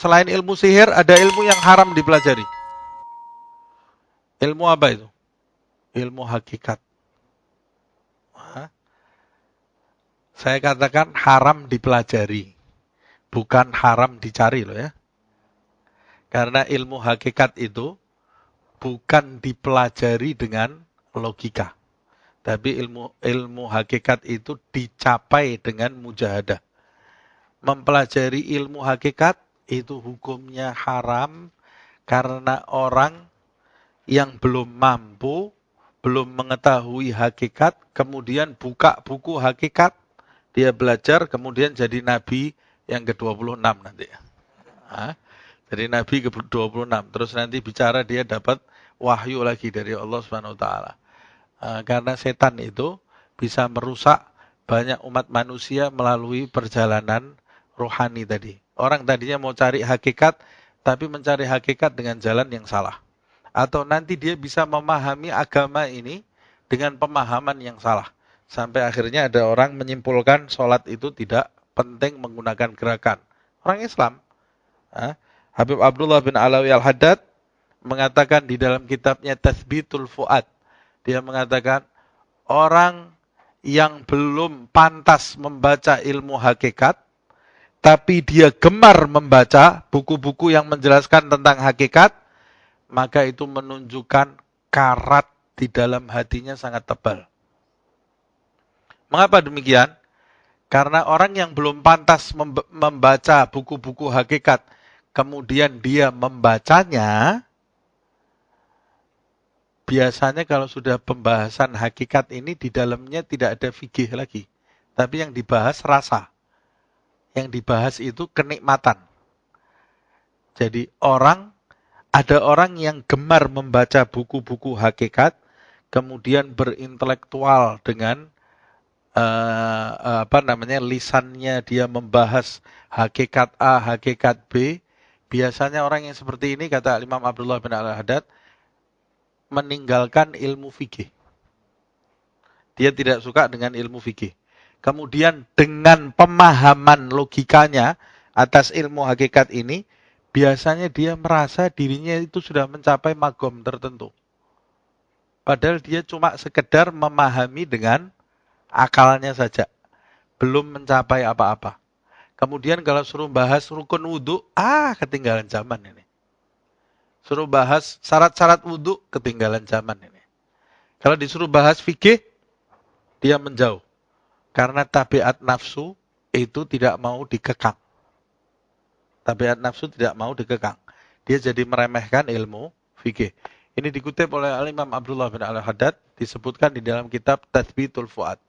selain ilmu sihir, ada ilmu yang haram dipelajari. Ilmu apa itu? Ilmu hakikat. Saya katakan haram dipelajari, bukan haram dicari loh ya. Karena ilmu hakikat itu bukan dipelajari dengan logika. Tapi ilmu hakikat itu dicapai dengan mujahadah. Mempelajari ilmu hakikat itu hukumnya haram karena orang yang belum mampu, belum mengetahui hakikat, kemudian buka buku hakikat, dia belajar, kemudian jadi nabi yang ke-26 nanti. Jadi nabi ke-26, terus nanti bicara dia dapat wahyu lagi dari Allah Subhanahu wa taala. Karena setan itu bisa merusak banyak umat manusia melalui perjalanan rohani tadi. Orang tadinya mau cari hakikat, tapi mencari hakikat dengan jalan yang salah. Atau nanti dia bisa memahami agama ini dengan pemahaman yang salah. Sampai akhirnya ada orang menyimpulkan sholat itu tidak penting menggunakan gerakan. Orang Islam. Habib Abdullah bin Alawi Al-Haddad mengatakan di dalam kitabnya Tathbitul Fuad. Dia mengatakan orang yang belum pantas membaca ilmu hakikat, tapi dia gemar membaca buku-buku yang menjelaskan tentang hakikat, maka itu menunjukkan karat di dalam hatinya sangat tebal. Mengapa demikian? Karena orang yang belum pantas membaca buku-buku hakikat, kemudian dia membacanya, biasanya kalau sudah pembahasan hakikat ini di dalamnya tidak ada fikih lagi. Tapi yang dibahas rasa. Yang dibahas itu kenikmatan. Jadi ada orang yang gemar membaca buku-buku hakikat, kemudian berintelektual dengan lisannya dia membahas hakikat A, hakikat B. Biasanya orang yang seperti ini, kata Imam Abdullah bin Al-Haddad, meninggalkan ilmu fikih. Dia tidak suka dengan ilmu fikih. Kemudian dengan pemahaman logikanya atas ilmu hakikat ini, biasanya dia merasa dirinya itu sudah mencapai magom tertentu. Padahal dia cuma sekedar memahami dengan akalnya saja. Belum mencapai apa-apa. Kemudian kalau suruh bahas rukun wudhu, ketinggalan zaman ini. Suruh bahas syarat-syarat wudhu, ketinggalan zaman ini. Kalau disuruh bahas fikih, dia menjauh. Karena tabiat nafsu itu tidak mau dikekang. Tabiat nafsu tidak mau dikekang. Dia jadi meremehkan ilmu fikih. Ini dikutip oleh Imam Abdullah bin Al-Haddad, disebutkan di dalam kitab Tathbitul Fuad.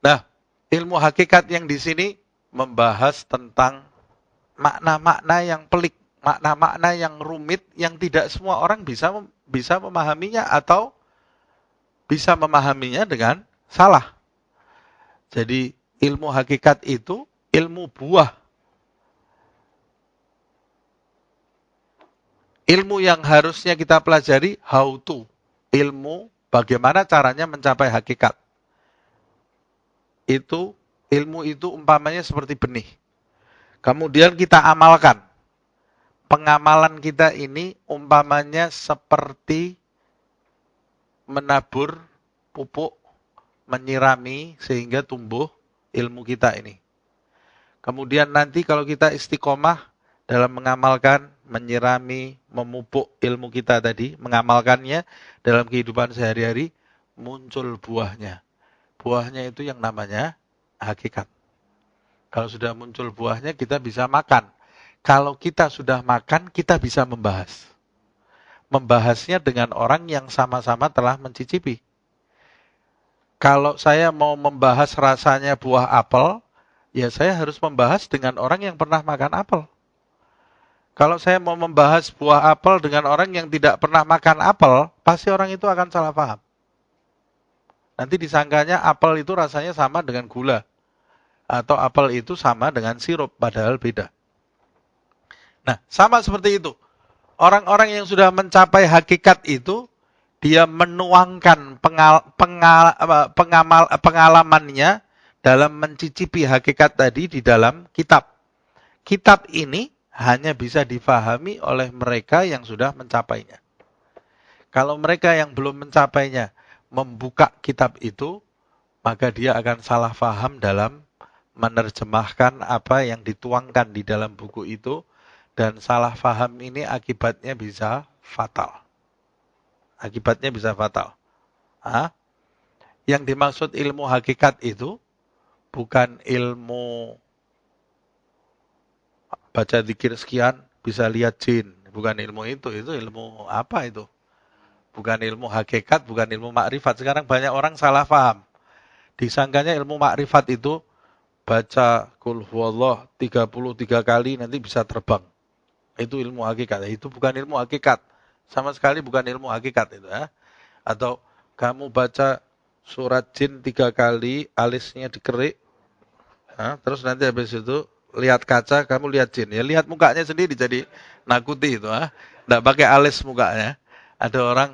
Nah, ilmu hakikat yang di sini membahas tentang makna-makna yang pelik, makna-makna yang rumit, yang tidak semua orang bisa memahaminya atau bisa memahaminya dengan salah. Jadi ilmu hakikat itu ilmu buah. Ilmu yang harusnya kita pelajari, how to. Ilmu bagaimana caranya mencapai hakikat. Ilmu itu umpamanya seperti benih. Kemudian kita amalkan. Pengamalan kita ini umpamanya seperti menabur pupuk, menyirami sehingga tumbuh ilmu kita ini. Kemudian nanti kalau kita istiqomah dalam mengamalkan, menyirami, memupuk ilmu kita tadi, mengamalkannya dalam kehidupan sehari-hari, muncul buahnya. Buahnya itu yang namanya hakikat. Kalau sudah muncul buahnya, kita bisa makan. Kalau kita sudah makan, kita bisa membahas. Membahasnya dengan orang yang sama-sama telah mencicipi. Kalau saya mau membahas rasanya buah apel, ya saya harus membahas dengan orang yang pernah makan apel. Kalau saya mau membahas buah apel dengan orang yang tidak pernah makan apel, pasti orang itu akan salah paham. Nanti disangkanya apel itu rasanya sama dengan gula. Atau apel itu sama dengan sirup, padahal beda. Nah, sama seperti itu. Orang-orang yang sudah mencapai hakikat itu, dia menuangkan pengalamannya dalam mencicipi hakikat tadi di dalam kitab. Kitab ini hanya bisa difahami oleh mereka yang sudah mencapainya. Kalau mereka yang belum mencapainya membuka kitab itu, maka dia akan salah faham dalam menerjemahkan apa yang dituangkan di dalam buku itu, dan salah faham ini akibatnya bisa fatal. Akibatnya bisa fatal. Hah? Yang dimaksud ilmu hakikat itu bukan ilmu baca zikir sekian bisa lihat jin. Bukan ilmu itu ilmu apa itu? Bukan ilmu hakikat, bukan ilmu makrifat. Sekarang banyak orang salah paham. Disangkanya ilmu makrifat itu baca kul huwallah 33 kali nanti bisa terbang. Itu ilmu hakikat. Itu bukan ilmu hakikat. Sama sekali bukan ilmu hakikat itu ya. Atau kamu baca surat jin 3 kali, alisnya dikerik, terus nanti habis itu lihat kaca, kamu lihat jin. Ya lihat mukanya sendiri jadi nakuti itu. Nggak pakai alis mukanya. Ada orang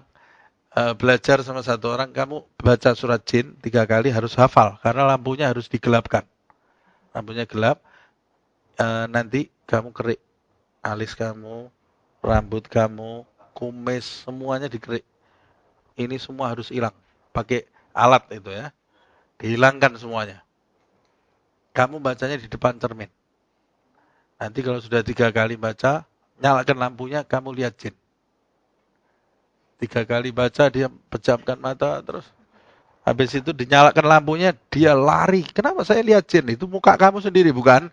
belajar sama satu orang, kamu baca surat jin 3 kali harus hafal. Karena lampunya harus digelapkan. Lampunya gelap, nanti kamu kerik. Alis kamu, rambut kamu, kumis, semuanya dikerik. Ini semua harus hilang. Pakai alat itu ya. Dihilangkan semuanya. Kamu bacanya di depan cermin. Nanti kalau sudah 3 kali baca, nyalakan lampunya, kamu lihat jin. 3 kali baca, dia pejamkan mata, terus habis itu dinyalakan lampunya, dia lari. Kenapa saya lihat jin? Itu muka kamu sendiri, bukan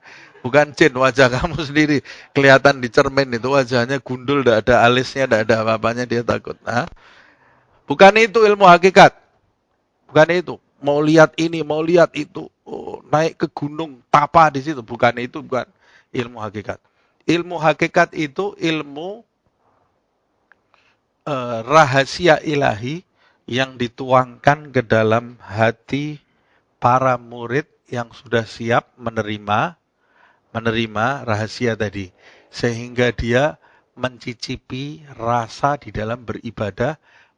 jin, wajah kamu sendiri. Kelihatan di cermin itu wajahnya gundul, tidak ada alisnya, tidak ada apa-apanya, dia takut. Bukan itu ilmu hakikat. Bukan itu. Mau lihat ini, mau lihat itu. Oh, naik ke gunung, tapa di situ. Bukan itu, bukan ilmu hakikat. Ilmu hakikat itu ilmu rahasia ilahi yang dituangkan ke dalam hati para murid yang sudah siap menerima rahasia tadi. Sehingga dia mencicipi rasa di dalam beribadah,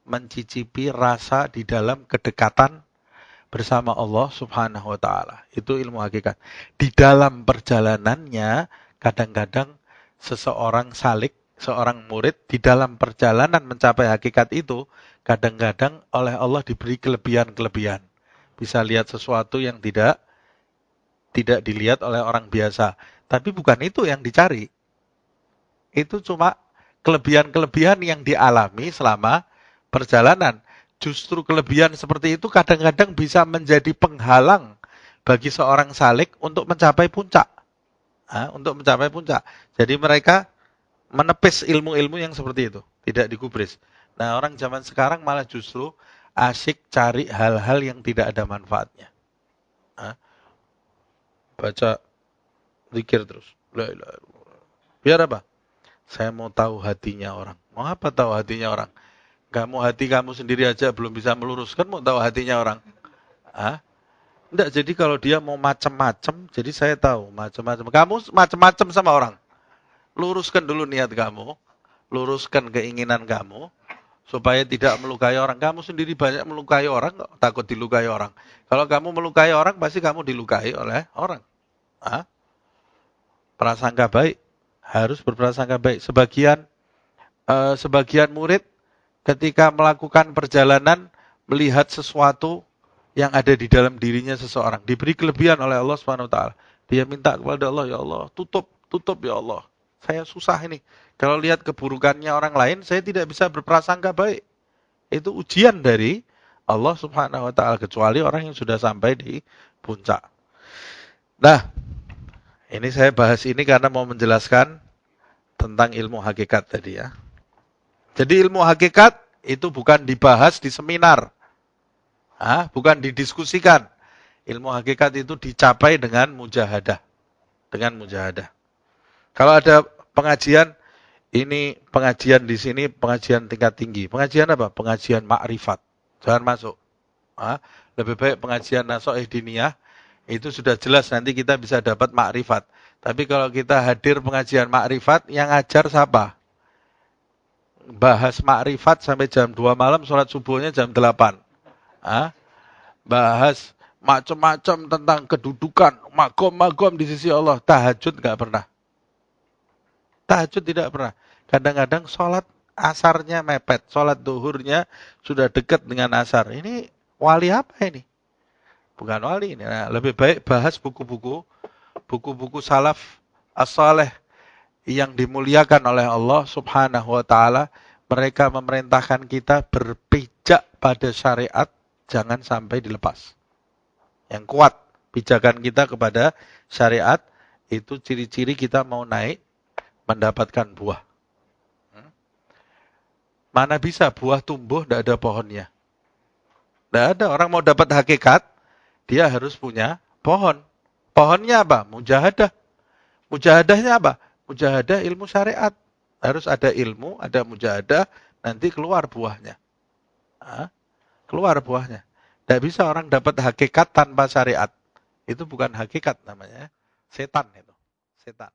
mencicipi rasa di dalam kedekatan bersama Allah Subhanahu wa taala. Itu ilmu hakikat. Di dalam perjalanannya kadang-kadang seseorang salik, seorang murid di dalam perjalanan mencapai hakikat itu kadang-kadang oleh Allah diberi kelebihan-kelebihan. Bisa lihat sesuatu yang tidak dilihat oleh orang biasa. Tapi bukan itu yang dicari. Itu cuma kelebihan-kelebihan yang dialami selama perjalanan. Justru kelebihan seperti itu kadang-kadang bisa menjadi penghalang bagi seorang salik untuk mencapai puncak. Untuk mencapai puncak. Jadi mereka menepis ilmu-ilmu yang seperti itu. Tidak digubris. Nah, orang zaman sekarang malah justru asyik cari hal-hal yang tidak ada manfaatnya. Baca zikir terus. Biar apa? Saya mau tahu hatinya orang. Mau apa tahu hatinya orang? Hati kamu sendiri aja belum bisa meluruskan, mau tahu hatinya orang. Enggak, jadi kalau dia mau macam-macam, jadi saya tahu macam-macam. Kamu macam-macam sama orang. Luruskan dulu niat kamu, luruskan keinginan kamu, supaya tidak melukai orang. Kamu sendiri banyak melukai orang, takut dilukai orang. Kalau kamu melukai orang, pasti kamu dilukai oleh orang. Prasangka baik, harus berprasangka baik. Sebagian murid ketika melakukan perjalanan melihat sesuatu yang ada di dalam dirinya seseorang, diberi kelebihan oleh Allah Subhanahu wa taala. Dia minta kepada Allah, ya Allah, tutup ya Allah. Saya susah ini. Kalau lihat keburukannya orang lain, saya tidak bisa berprasangka baik. Itu ujian dari Allah Subhanahu wa taala, kecuali orang yang sudah sampai di puncak. Nah, ini saya bahas ini karena mau menjelaskan tentang ilmu hakikat tadi ya. Jadi ilmu hakikat itu bukan dibahas di seminar. Bukan didiskusikan. Ilmu hakikat itu dicapai dengan mujahadah. Kalau ada pengajian, ini pengajian di sini, pengajian tingkat tinggi. Pengajian apa? Pengajian makrifat. Jangan masuk. Lebih baik pengajian nasoih diniyah, itu sudah jelas nanti kita bisa dapat makrifat. Tapi kalau kita hadir pengajian makrifat, yang ngajar siapa? Bahas makrifat sampai jam 2 malam, sholat subuhnya jam 8. Bahas macam-macam tentang kedudukan, magom di sisi Allah. Tahajud nggak pernah. Tahajud tidak pernah. Kadang-kadang sholat asarnya mepet, sholat duhurnya sudah dekat dengan asar. Ini wali apa ini? Bukan wali ini. Nah, lebih baik bahas buku-buku salaf as-saleh yang dimuliakan oleh Allah Subhanahu wa taala. Mereka memerintahkan kita berpijak pada syariat, jangan sampai dilepas. Yang kuat pijakan kita kepada syariat itu ciri-ciri kita mau naik mendapatkan buah. Mana bisa buah tumbuh tidak ada pohonnya? Tidak ada. Orang mau dapat hakikat, dia harus punya pohon. Pohonnya apa? Mujahadah. Mujahadahnya apa? Mujahadah ilmu syariat. Harus ada ilmu, ada mujahadah, nanti keluar buahnya. Hah? Keluar buahnya. Tidak bisa orang dapat hakikat tanpa syariat. Itu bukan hakikat namanya. Setan itu. Setan.